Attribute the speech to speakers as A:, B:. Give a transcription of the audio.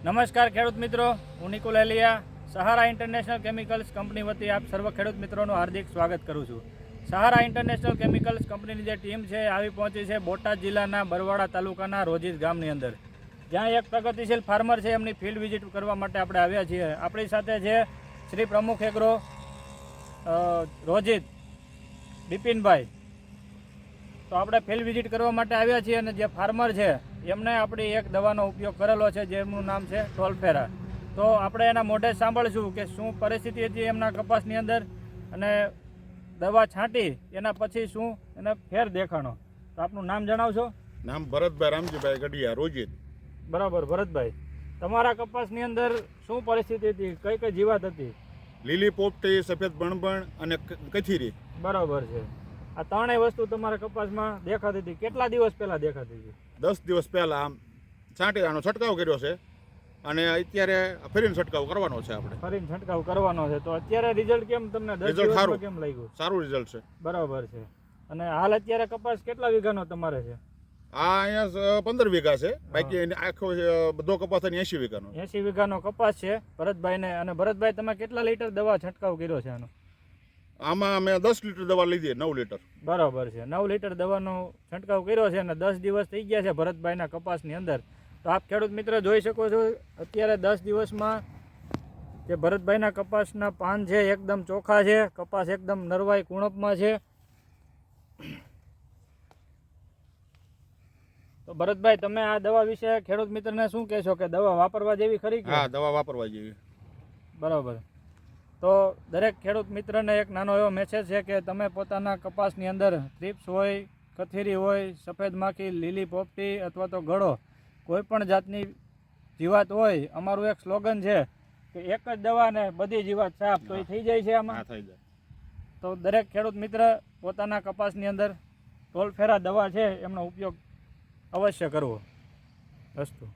A: નમસ્કાર ખેડૂત મિત્રો, હું નિકુલ એલિયા સહારા ઇન્ટરનેશનલ કેમિકલ્સ કંપની વતી આપ સર્વ ખેડૂત મિત્રોનું હાર્દિક સ્વાગત કરું છું। સહારા ઇન્ટરનેશનલ કેમિકલ્સ કંપનીની જે ટીમ છે આવી પહોંચી છે બોટાદ જિલ્લાના બરવાડા તાલુકાના રોજીદ ગામની અંદર, જ્યાં એક પ્રગતિશીલ ફાર્મર છે એમની ફિલ્ડ વિઝિટ કરવા માટે આપણે આવ્યા છીએ। આપણી સાથે છે શ્રી પ્રમુખ એગ્રો રોજીદ બિપિનભાઈ। તો આપણે ફિલ્ડ વિઝિટ કરવા માટે આવ્યા છીએ અને જે ફાર્મર છે એમને આપણી એક દવાનો ઉપયોગ કરેલો છે જેમનું નામ છે ટોલફેરા। તો આપણે એના મોઢે સાંભળીશું કે શું પરિસ્થિતિ હતી એમના કપાસની અંદર અને દવા છાંટી એના પછી શું એને ફેર દેખાણો। તો આપનું નામ જણાવશો?
B: નામ ભરતભાઈ રામજીભાઈ ગઢિયા રોજીદ।
A: બરાબર ભરતભાઈ, તમારા કપાસની અંદર શું પરિસ્થિતિ હતી, કઈ કઈ જીવાત હતી?
B: લીલી પોપટી, સફેદ બણબણ અને કથીરી।
A: બરાબર છે, આ ત્રણેય વસ્તુ તમારા કપાસમાં દેખાતી હતી। કેટલા દિવસ પહેલા દેખાતી હતી?
B: 10 દિવસ પહેલા આમ છાંટી આનો છંટકાવ કર્યો છે અને અત્યારે ફરીને છંટકાવ કરવાનો છે આપણે।
A: ફરીને છંટકાવ કરવાનો છે, તો અત્યારે રિઝલ્ટ કેમ તમને 10 દિવસમાં કેમ લાગ્યું?
B: સારું રિઝલ્ટ છે।
A: બરાબર છે, અને હાલ અત્યારે કપાસ કેટલા વીઘાનો તમારે છે?
B: આ અહીંયા 15 વીઘા છે, બાકી આખો બધો કપાસ 80 વીઘાનો।
A: 80 વીઘાનો કપાસ છે ભરતભાઈને। અને ભરતભાઈ, તમે કેટલા લીટર દવા છંટકાવ કર્યો છે આનો?
B: આમાં અમે 10 લીટર દવા લીધી, 9 લીટર।
A: બરાબર છે, 9 લીટર દવાનો છંટકાવ કર્યો છે અને 10 દિવસ થઈ ગયા છે ભરતભાઈના કપાસની અંદર। તો આપ ખેડૂત મિત્ર જોઈ શકો છો અત્યારે 10 દિવસમાં જે ભરતભાઈના કપાસના પાન છે એકદમ ચોખ્ખા છે, કપાસ એકદમ નરવાઈ કુણપમાં છે। તો ભરતભાઈ, તમે આ દવા વિશે ખેડૂત મિત્રને શું કહેશો કે દવા વાપરવા જેવી ખરી?
B: હા, દવા વાપરવા જેવી।
A: બરાબર, તો દરેક ખેડૂત મિત્રને એક નાનો એવો મેસેજ છે કે તમે પોતાના કપાસની અંદર થ્રિપ્સ હોય, કથીરી હોય, સફેદ માખી, લીલી પોપટી અથવા તો ગળો, કોઈ પણ જાતની જીવાત હોય, અમારું એક સ્લોગન છે કે એક જ દવાને બધી જીવાત સાફ, તો એ થઈ જાય છે આમાં?
B: થઈ જાય।
A: તો દરેક ખેડૂત મિત્ર પોતાના કપાસની અંદર ટોલફેરા દવા છે એમનો ઉપયોગ અવશ્ય કરવો। અસ્તુ।